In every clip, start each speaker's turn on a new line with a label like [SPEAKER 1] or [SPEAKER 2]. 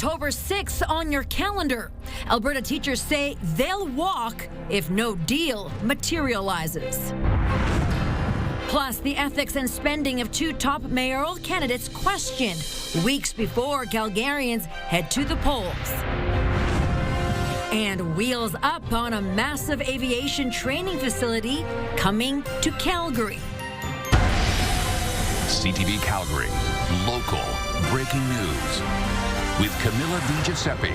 [SPEAKER 1] October 6th on your calendar. Alberta teachers say they'll walk if no deal materializes. Plus, the ethics and spending of two top mayoral candidates questioned weeks before Calgarians head to the polls. And wheels up on a massive aviation training facility coming to Calgary.
[SPEAKER 2] CTV Calgary, local breaking news with Camilla Giuseppe.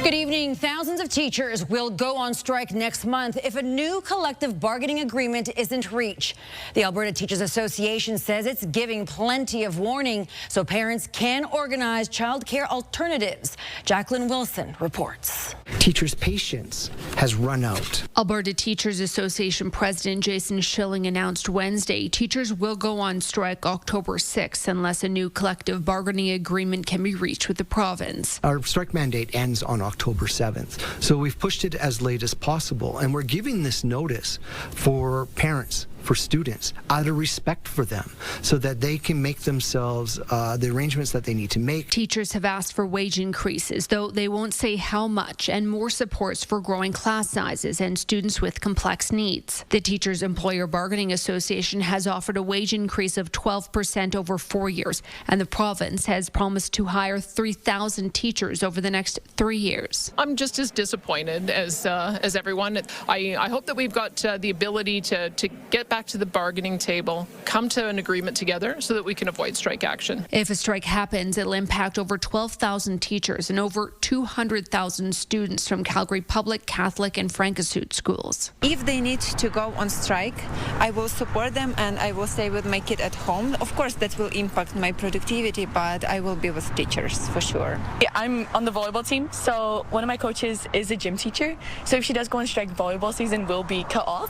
[SPEAKER 1] Good evening. Thousands of teachers will go on strike next month if a new collective bargaining agreement isn't reached. The Alberta Teachers Association says it's giving plenty of warning so parents can organize childcare alternatives. Jacqueline Wilson reports.
[SPEAKER 3] Teachers' patience has run out.
[SPEAKER 4] Alberta Teachers Association President Jason Schilling announced Wednesday teachers will go on strike October 6th unless a new collective bargaining agreement can be reached with the province.
[SPEAKER 3] Our strike mandate ends on October 7th. So we've pushed it as late as possible, and we're giving this notice for parents, for students, out of respect for them, so that they can make themselves the arrangements that they need to make.
[SPEAKER 4] Teachers have asked for wage increases, though they won't say how much, and more supports for growing class sizes and students with complex needs. The Teachers Employer Bargaining Association has offered a wage increase of 12% over 4 years, and the province has promised to hire 3,000 teachers over the next 3 years.
[SPEAKER 5] I'm just as disappointed as everyone. I hope that we've got the ability to get back to the bargaining table, come to an agreement together so that we can avoid strike action.
[SPEAKER 4] If a strike happens, it'll impact over 12,000 teachers and over 200,000 students from Calgary public, Catholic, and Francasuit schools.
[SPEAKER 6] If they need to go on strike, I will support them and I will stay with my kid at home. Of course, that will impact my productivity, but I will be with teachers for sure.
[SPEAKER 7] Yeah, I'm on the volleyball team, so one of my coaches is a gym teacher. So if she does go on strike, volleyball season will be cut off,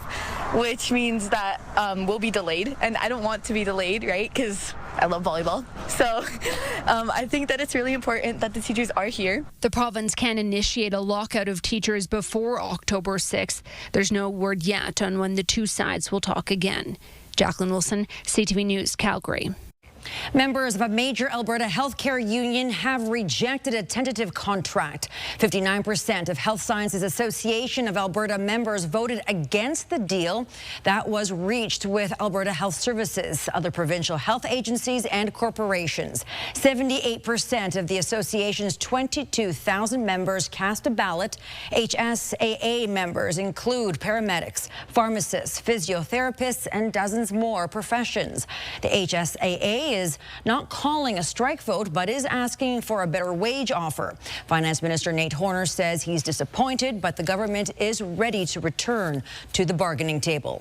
[SPEAKER 7] which means that will be delayed, and I don't want to be delayed, right? Because I love volleyball. So I think that it's really important that the teachers are here.
[SPEAKER 4] The province can initiate a lockout of teachers before October 6th. There's no word yet on when the two sides will talk again. Jacqueline Wilson, CTV News, Calgary.
[SPEAKER 1] Members of a major Alberta healthcare union have rejected a tentative contract. 59% of Health Sciences Association of Alberta members voted against the deal that was reached with Alberta Health Services, other provincial health agencies, and corporations. 78% of the association's 22,000 members cast a ballot. HSAA members include paramedics, pharmacists, physiotherapists, and dozens more professions. The HSAA is not calling a strike vote, but is asking for a better wage offer. Finance Minister Nate Horner says he's disappointed, but the government is ready to return to the bargaining table.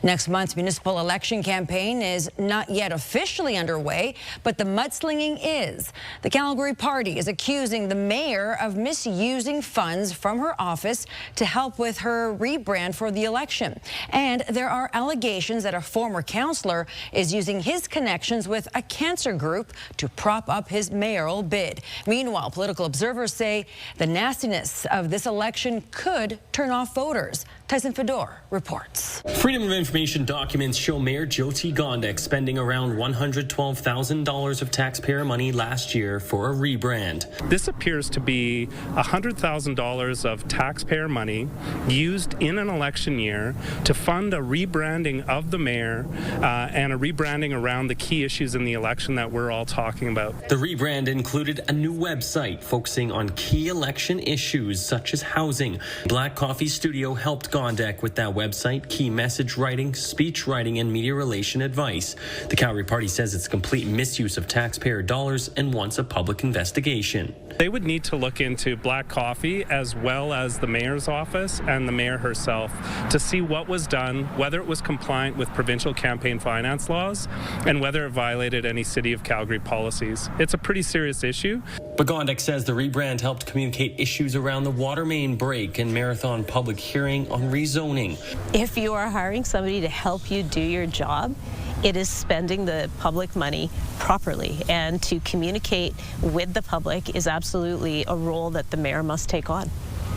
[SPEAKER 1] Next month's municipal election campaign is not yet officially underway, but the mudslinging is. The Calgary Party is accusing the mayor of misusing funds from her office to help with her rebrand for the election. And there are allegations that a former councillor is using his connections with a cancer group to prop up his mayoral bid. Meanwhile, political observers say the nastiness of this election could turn off voters. Tyson Fedor reports.
[SPEAKER 8] Freedom of Information documents show Mayor Jyoti Gondek spending around $112,000 of taxpayer money last year for a rebrand.
[SPEAKER 9] This appears to be $100,000 of taxpayer money used in an election year to fund a rebranding of the mayor and a rebranding around the key issues in the election that we're all talking about.
[SPEAKER 8] The rebrand included a new website focusing on key election issues such as housing. Black Coffee Studio helped Gondek with that website, key message writing, speech writing, and media relation advice. The Calgary Party says it's complete misuse of taxpayer dollars and wants a public investigation.
[SPEAKER 9] They would need to look into Black Coffee as well as the mayor's office and the mayor herself to see what was done, whether it was compliant with provincial campaign finance laws, and whether it violated any City of Calgary policies. It's a pretty serious issue.
[SPEAKER 8] But Gondek says the rebrand helped communicate issues around the water main break and marathon public hearing on rezoning.
[SPEAKER 10] If you are hiring somebody to help you do your job, it is spending the public money properly, and to communicate with the public is absolutely a role that the mayor must take on.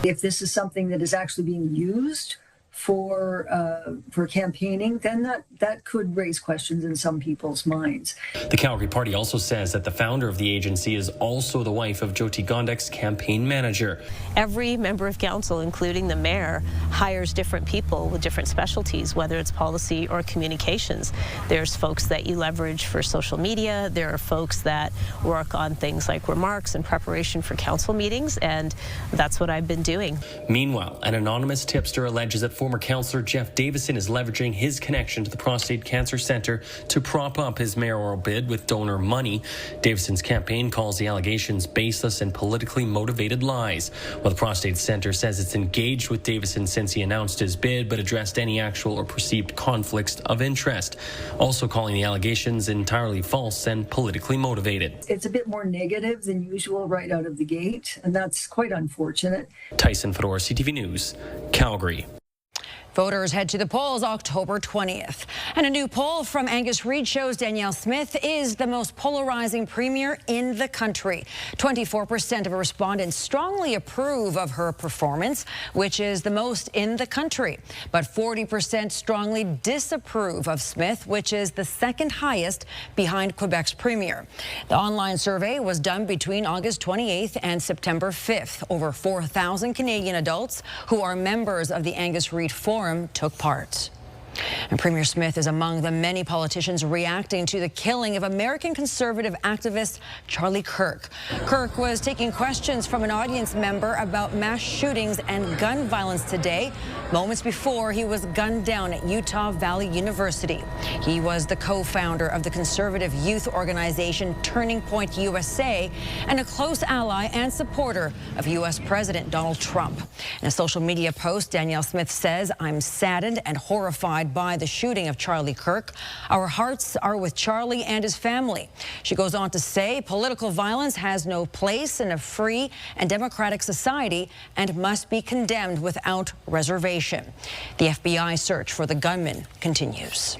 [SPEAKER 11] If this is something that is actually being used for campaigning, then that could raise questions in some people's minds.
[SPEAKER 8] The Calgary Party also says that the founder of the agency is also the wife of Jyoti Gondek's campaign manager.
[SPEAKER 10] Every member of council, including the mayor, hires different people with different specialties, whether it's policy or communications. There's folks that you leverage for social media. There are folks that work on things like remarks and preparation for council meetings, and that's what I've been doing.
[SPEAKER 8] Meanwhile, an anonymous tipster alleges that former councillor Jeff Davison is leveraging his connection to the Prostate Cancer Centre to prop up his mayoral bid with donor money. Davison's campaign calls the allegations baseless and politically motivated lies. While the Prostate Centre says it's engaged with Davison since he announced his bid, but addressed any actual or perceived conflicts of interest, also calling the allegations entirely false and politically motivated.
[SPEAKER 11] It's a bit more negative than usual right out of the gate, and that's quite unfortunate.
[SPEAKER 8] Tyson Fedor, CTV News, Calgary.
[SPEAKER 1] Voters head to the polls October 20th. And a new poll from Angus Reid shows Danielle Smith is the most polarizing premier in the country. 24% of respondents strongly approve of her performance, which is the most in the country. But 40% strongly disapprove of Smith, which is the second highest behind Quebec's premier. The online survey was done between August 28th and September 5th. Over 4,000 Canadian adults who are members of the Angus Reid Forum took part. And Premier Smith is among the many politicians reacting to the killing of American conservative activist Charlie Kirk. Kirk was taking questions from an audience member about mass shootings and gun violence today, moments before he was gunned down at Utah Valley University. He was the co-founder of the conservative youth organization Turning Point USA and a close ally and supporter of U.S. President Donald Trump. In a social media post, Danielle Smith says, "I'm saddened and horrified by the shooting of Charlie Kirk. Our hearts are with Charlie and his family." She goes on to say political violence has no place in a free and democratic society and must be condemned without reservation. The FBI search for the gunman continues.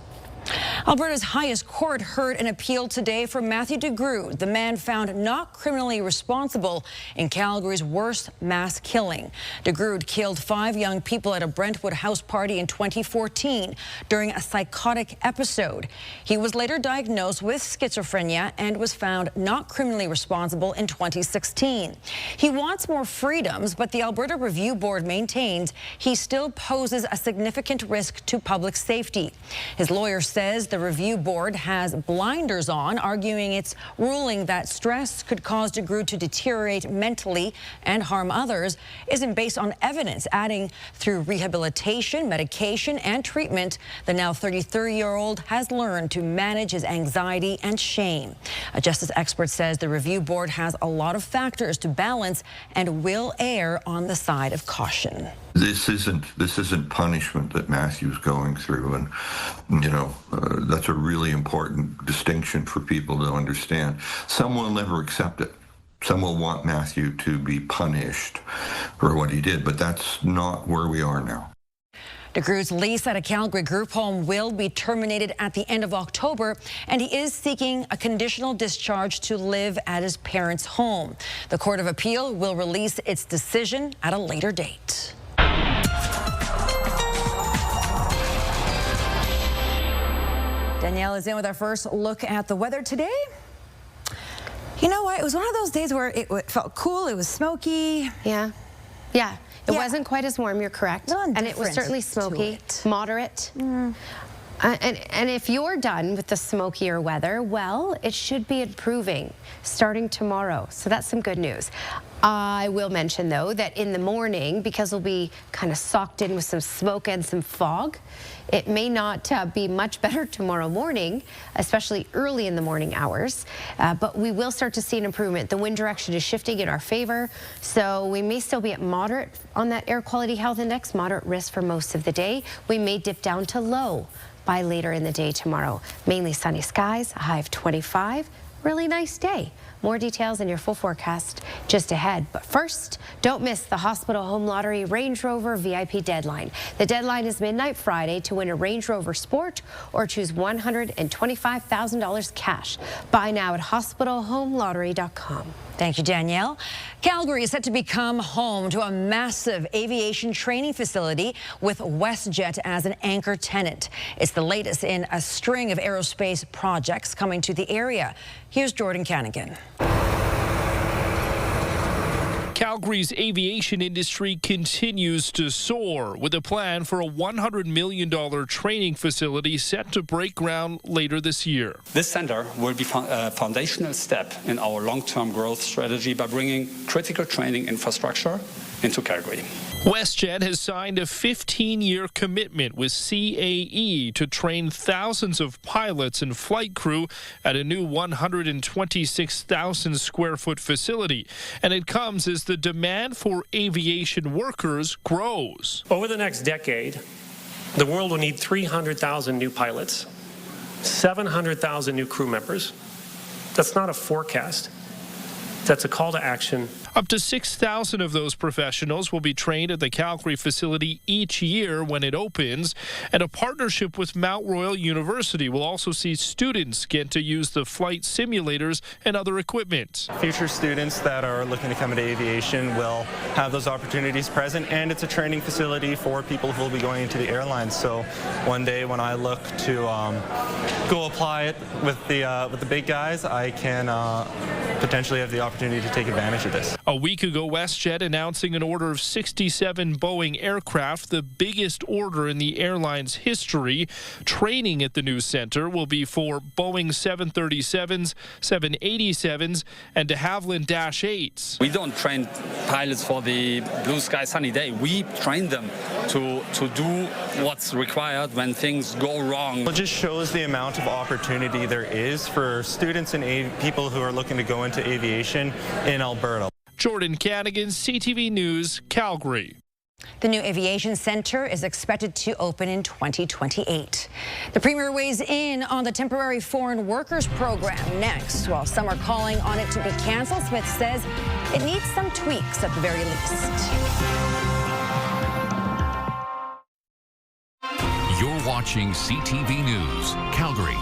[SPEAKER 1] Alberta's highest court heard an appeal today for Matthew DeGrood, the man found not criminally responsible in Calgary's worst mass killing. DeGrood killed 5 young people at a Brentwood house party in 2014 during a psychotic episode. He was later diagnosed with schizophrenia and was found not criminally responsible in 2016. He wants more freedoms, but the Alberta Review Board maintains he still poses a significant risk to public safety. His lawyer says the review board has blinders on, arguing its ruling that stress could cause DeGrood to deteriorate mentally and harm others isn't based on evidence, adding through rehabilitation, medication, and treatment, the now 33-year-old has learned to manage his anxiety and shame. A justice expert says the review board has a lot of factors to balance and will err on the side of caution.
[SPEAKER 12] This isn't punishment that Matthew's going through, and that's a really important distinction for people to understand. Some will never accept it. Some will want Matthew to be punished for what he did, but that's not where we are now.
[SPEAKER 1] DeGrood's lease at a Calgary group home will be terminated at the end of October, and he is seeking a conditional discharge to live at his parents' home. The Court of Appeal will release its decision at a later date. Danielle is in with our first look at the weather today. You know what? It was one of those days where it felt cool. It was smoky.
[SPEAKER 13] Yeah. It wasn't quite as warm, you're correct. And it was certainly smoky, moderate. And if you're done with the smokier weather, well, it should be improving starting tomorrow. So that's some good news. I will mention, though, that in the morning, because we'll be kind of socked in with some smoke and some fog, it may not be much better tomorrow morning, especially early in the morning hours. But we will start to see an improvement. The wind direction is shifting in our favor, so we may still be at moderate on that air quality health index, moderate risk for most of the day. We may dip down to low by later in the day tomorrow. Mainly sunny skies, a high of 25. Really nice day. More details in your full forecast just ahead. But first, don't miss the Hospital Home Lottery Range Rover VIP deadline. The deadline is midnight Friday to win a Range Rover Sport or choose $125,000 cash. Buy now at hospitalhomelottery.com.
[SPEAKER 1] Thank you, Danielle. Calgary is set to become home to a massive aviation training facility with WestJet as an anchor tenant. It's the latest in a string of aerospace projects coming to the area. Here's Jordan Canigan.
[SPEAKER 14] Calgary's aviation industry continues to soar with a plan for a $100 million training facility set to break ground later this year.
[SPEAKER 15] This center will be a foundational step in our long-term growth strategy by bringing critical training infrastructure into Calgary.
[SPEAKER 14] WestJet has signed a 15-year commitment with CAE to train thousands of pilots and flight crew at a new 126,000 square foot facility. And it comes as the demand for aviation workers grows.
[SPEAKER 16] Over the next decade, the world will need 300,000 new pilots, 700,000 new crew members. That's not a forecast. That's a call to action.
[SPEAKER 14] Up to 6,000 of those professionals will be trained at the Calgary facility each year when it opens, and a partnership with Mount Royal University will also see students get to use the flight simulators and other equipment.
[SPEAKER 17] Future students that are looking to come into aviation will have those opportunities present, and it's a training facility for people who will be going into the airlines. So one day when I look to go apply it with the big guys, I can potentially have the opportunity to take advantage of this.
[SPEAKER 14] A week ago, WestJet announcing an order of 67 Boeing aircraft, the biggest order in the airline's history. Training at the new center will be for Boeing 737s, 787s, and de Havilland Dash 8s.
[SPEAKER 15] We don't train pilots for the blue sky sunny day. We train them to do what's required when things go wrong.
[SPEAKER 17] It just shows the amount of opportunity there is for students and people who are looking to go into aviation in Alberta.
[SPEAKER 14] Jordan Canigan, CTV News, Calgary.
[SPEAKER 1] The new aviation center is expected to open in 2028. The Premier weighs in on the temporary foreign workers program next. While some are calling on it to be canceled, Smith says it needs some tweaks at the very least.
[SPEAKER 2] You're watching CTV News, Calgary.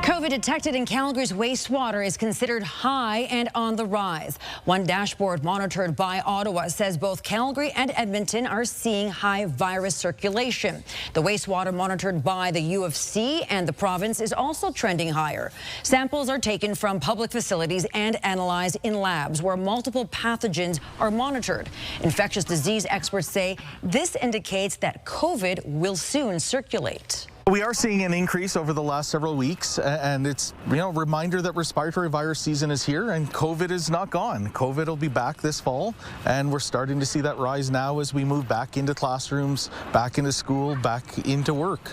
[SPEAKER 1] COVID detected in Calgary's wastewater is considered high and on the rise. One dashboard monitored by Ottawa says both Calgary and Edmonton are seeing high virus circulation. The wastewater monitored by the U of C and the province is also trending higher. Samples are taken from public facilities and analyzed in labs where multiple pathogens are monitored. Infectious disease experts say this indicates that COVID will soon circulate.
[SPEAKER 18] We are seeing an increase over the last several weeks, and it's a reminder that respiratory virus season is here and COVID is not gone. COVID will be back this fall, and we're starting to see that rise now as we move back into classrooms, back into school, back into work.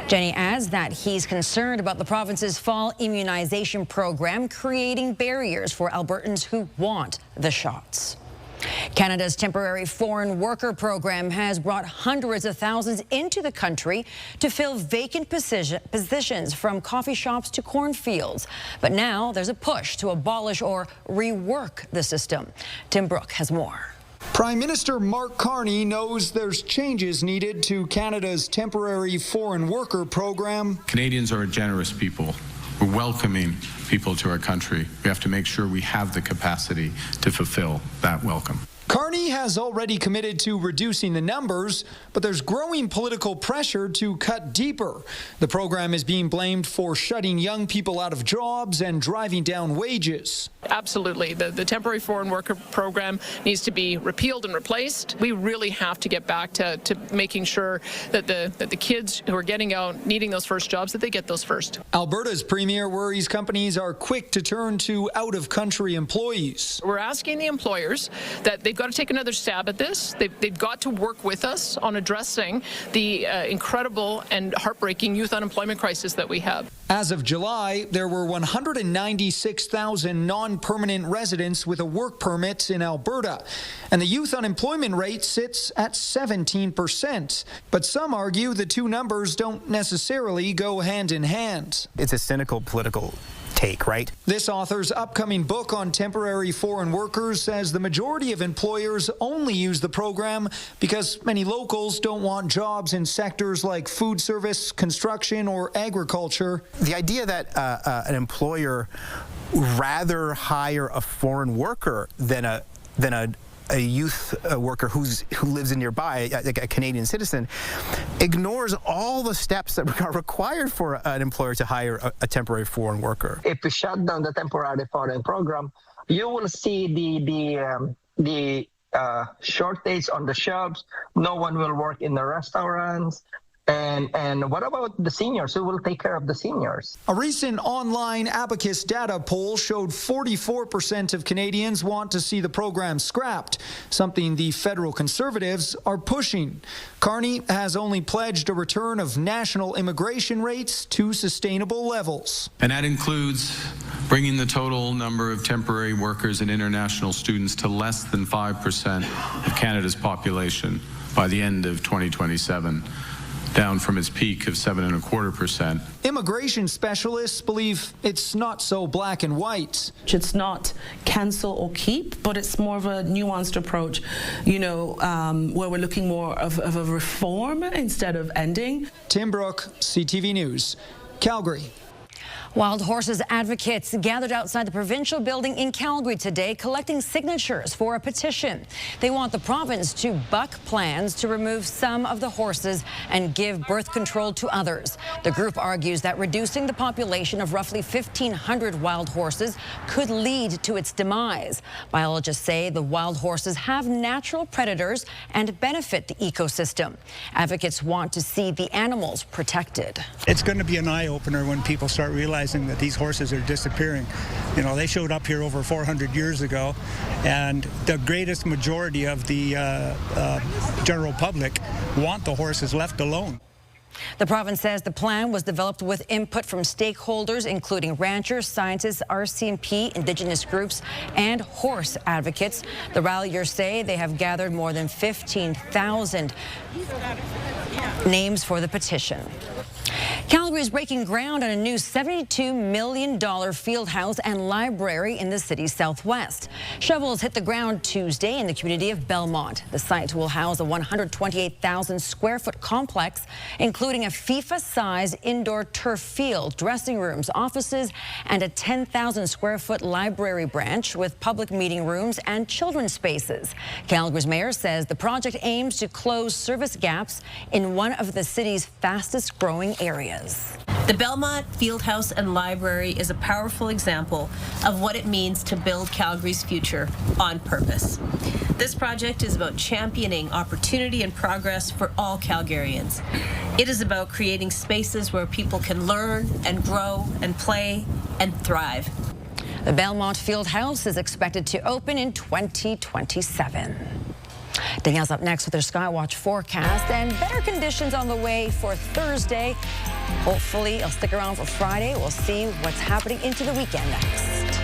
[SPEAKER 1] Jenny adds that he's concerned about the province's fall immunization program creating barriers for Albertans who want the shots. Canada's temporary foreign worker program has brought hundreds of thousands into the country to fill vacant positions from coffee shops to cornfields. But now there's a push to abolish or rework the system. Tim Brooke has more.
[SPEAKER 19] Prime Minister Mark Carney knows there's changes needed to Canada's temporary foreign worker program.
[SPEAKER 20] Canadians are a generous people. We're welcoming people to our country. We have to make sure we have the capacity to fulfill that welcome.
[SPEAKER 19] Carney has already committed to reducing the numbers, but there's growing political pressure to cut deeper. The program is being blamed for shutting young people out of jobs and driving down wages.
[SPEAKER 5] Absolutely. The temporary foreign worker program needs to be repealed and replaced. We really have to get back to making sure that the kids who are getting out, needing those first jobs, that they get those first.
[SPEAKER 19] Alberta's premier worries companies are quick to turn to out-of-country employees.
[SPEAKER 5] We're asking the employers that they've got to take another stab at this. They've got to work with us on addressing the incredible and heartbreaking youth unemployment crisis that we have.
[SPEAKER 19] As of July, there were 196,000 non-permanent residents with a work permit in Alberta, and the youth unemployment rate sits at 17%. But some argue the two numbers don't necessarily go hand in hand.
[SPEAKER 21] It's a cynical political take, right?
[SPEAKER 19] This author's upcoming book on temporary foreign workers says the majority of employers only use the program because many locals don't want jobs in sectors like food service, construction, or agriculture.
[SPEAKER 21] The idea that an employer rather hire a foreign worker than a youth worker who lives in nearby, like a Canadian citizen, ignores all the steps that are required for an employer to hire a temporary foreign worker.
[SPEAKER 3] If we shut down the temporary foreign program, you will see the shortage on the shops. No one will work in the restaurants. And what about the seniors? Who will take care of the seniors?
[SPEAKER 19] A recent online Abacus data poll showed 44% of Canadians want to see the program scrapped, something the federal Conservatives are pushing. Carney has only pledged a return of national immigration rates to sustainable levels.
[SPEAKER 20] And that includes bringing the total number of temporary workers and international students to less than 5% of Canada's population by the end of 2027. Down from its peak of 7.25%.
[SPEAKER 19] Immigration specialists believe it's not so black and white.
[SPEAKER 22] It's not cancel or keep, but it's more of a nuanced approach, where we're looking more of a reform instead of ending.
[SPEAKER 19] Tim Brooke, CTV News, Calgary.
[SPEAKER 1] Wild horses advocates gathered outside the provincial building in Calgary today collecting signatures for a petition. They want the province to buck plans to remove some of the horses and give birth control to others. The group argues that reducing the population of roughly 1,500 wild horses could lead to its demise. Biologists say the wild horses have natural predators and benefit the ecosystem. Advocates want to see the animals protected.
[SPEAKER 23] It's going to be an eye-opener when people start realizing that these horses are disappearing. They showed up here over 400 years ago, and the greatest majority of the general public want the horses left alone.
[SPEAKER 1] The province says the plan was developed with input from stakeholders, including ranchers, scientists, RCMP, Indigenous groups, and horse advocates. The ralliers say they have gathered more than 15,000 names for the petition. Calgary is breaking ground on a new $72 million field house and library in the city's southwest. Shovels hit the ground Tuesday in the community of Belmont. The site will house a 128,000 square foot complex, including a FIFA-sized indoor turf field, dressing rooms, offices, and a 10,000 square foot library branch with public meeting rooms and children's spaces. Calgary's mayor says the project aims to close service gaps in one of the city's fastest growing areas.
[SPEAKER 10] The Belmont Fieldhouse and Library is a powerful example of what it means to build Calgary's future on purpose. This project is about championing opportunity and progress for all Calgarians. It is about creating spaces where people can learn and grow and play and thrive.
[SPEAKER 1] The Belmont Fieldhouse is expected to open in 2027. Danielle's up next with her Skywatch forecast and better conditions on the way for Thursday. Hopefully, I'll stick around for Friday. We'll see what's happening into the weekend next.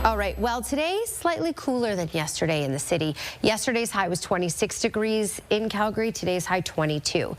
[SPEAKER 13] All right, well, today slightly cooler than yesterday in the city. Yesterday's high was 26 degrees in Calgary. Today's high 22.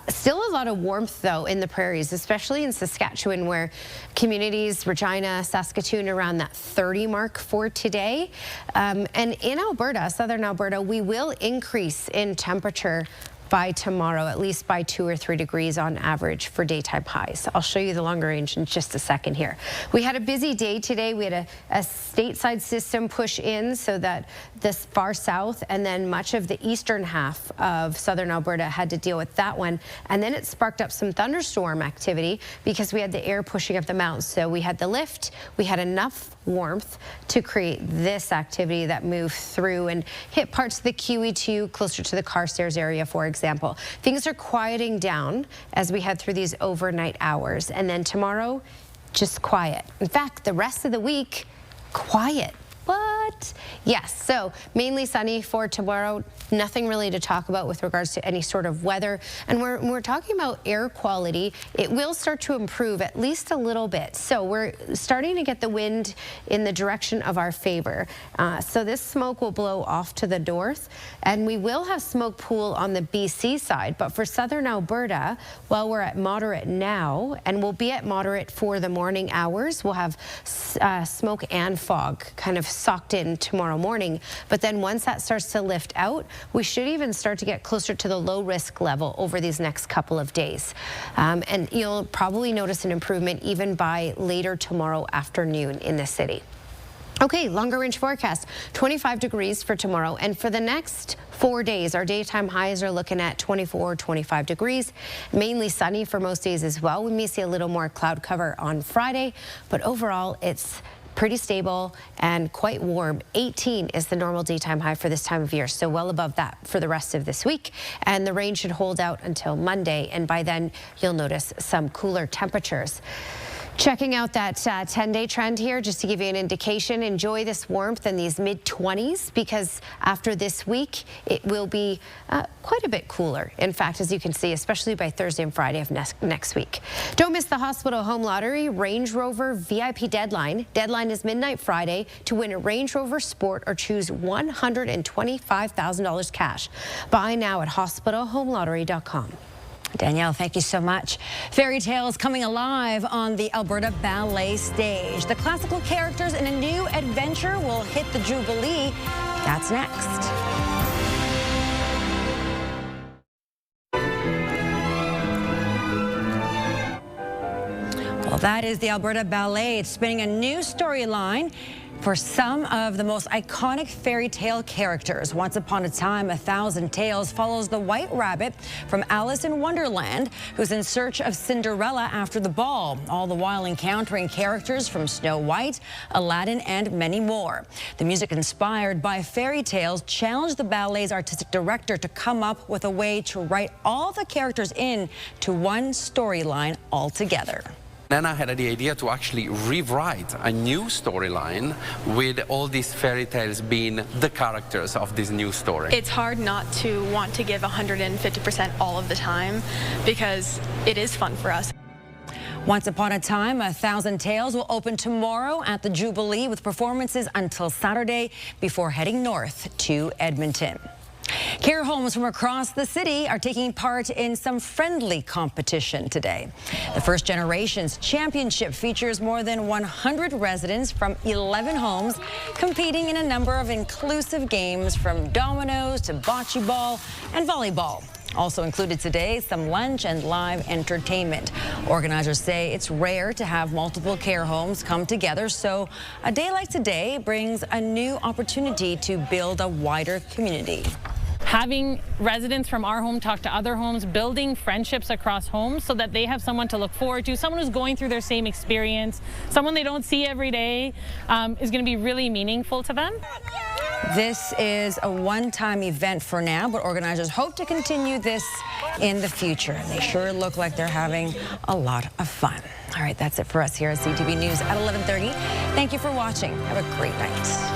[SPEAKER 13] Still a lot of warmth, though, in the prairies, especially in Saskatchewan, where communities, Regina, Saskatoon, around that 30 mark for today. And in Alberta, southern Alberta, we will increase in temperature by tomorrow, at least by 2 or 3 degrees on average for daytime highs. I'll show you the longer range in just a second here. We had a busy day today. We had a stateside system push in so that this far south and then much of the eastern half of southern Alberta had to deal with that one. And then it sparked up some thunderstorm activity because we had the air pushing up the mountains. So we had the lift, we had enough warmth to create this activity that moved through and hit parts of the QE2 closer to the Carstairs area, for example. Things are quieting down as we head through these overnight hours, and then tomorrow, just quiet. In fact, the rest of the week, quiet. What? Yes, so mainly sunny for tomorrow. Nothing really to talk about with regards to any sort of weather. And when we're talking about air quality, it will start to improve at least a little bit. So we're starting to get the wind in the direction of our favor. So this smoke will blow off to the north, and we will have smoke pool on the BC side. But for southern Alberta, while we're at moderate now, and we'll be at moderate for the morning hours, we'll have smoke and fog kind of socked in tomorrow tomorrow morning. But then once that starts to lift out, we should even start to get closer to the low risk level over these next couple of days. And you'll probably notice an improvement even by later tomorrow afternoon in the city. Okay, longer range forecast, 25 degrees for tomorrow. And for the next 4 days, our daytime highs are looking at 24, 25 degrees. Mainly sunny for most days as well. We may see a little more cloud cover on Friday, but overall it's pretty stable and quite warm. 18 is the normal daytime high for this time of year, so well above that for the rest of this week. And the rain should hold out until Monday, and by then you'll notice some cooler temperatures. Checking out that 10-day trend here, just to give you an indication, enjoy this warmth in these mid-20s, because after this week, it will be quite a bit cooler. In fact, as you can see, especially by Thursday and Friday of next week. Don't miss the Hospital Home Lottery Range Rover VIP deadline. Deadline is midnight Friday to win a Range Rover Sport or choose $125,000 cash. Buy now at hospitalhomelottery.com.
[SPEAKER 1] Danielle, thank you so much. Fairy tales coming alive on the Alberta Ballet stage. The classical characters in a new adventure will hit the Jubilee. That's next. Well, that is the Alberta Ballet. It's spinning a new storyline for some of the most iconic fairy tale characters. Once upon a time, 1,000 Tales follows the White Rabbit from Alice in Wonderland, who's in search of Cinderella after the ball, all the while encountering characters from Snow White, Aladdin, and many more. The music inspired by fairy tales challenged the ballet's artistic director to come up with a way to write all the characters in to one storyline altogether.
[SPEAKER 4] Then I had the idea to actually rewrite a new storyline with all these fairy tales being the characters of this new story.
[SPEAKER 6] It's hard not to want to give 150% all of the time because it is fun for us.
[SPEAKER 1] Once upon a time, 1,000 Tales will open tomorrow at the Jubilee with performances until Saturday before heading north to Edmonton. Care homes from across the city are taking part in some friendly competition today. The First Generations Championship features more than 100 residents from 11 homes competing in a number of inclusive games from dominoes to bocce ball and volleyball. Also included today, some lunch and live entertainment. Organizers say it's rare to have multiple care homes come together, so a day like today brings a new opportunity to build a wider community.
[SPEAKER 7] Having residents from our home talk to other homes, building friendships across homes so that they have someone to look forward to, someone who's going through their same experience, someone they don't see every day, is going to be really meaningful to them.
[SPEAKER 1] This is a one-time event for now, but organizers hope to continue this in the future. They sure look like they're having a lot of fun. All right, that's it for us here at CTV News at 11:30. Thank you for watching. Have a great night.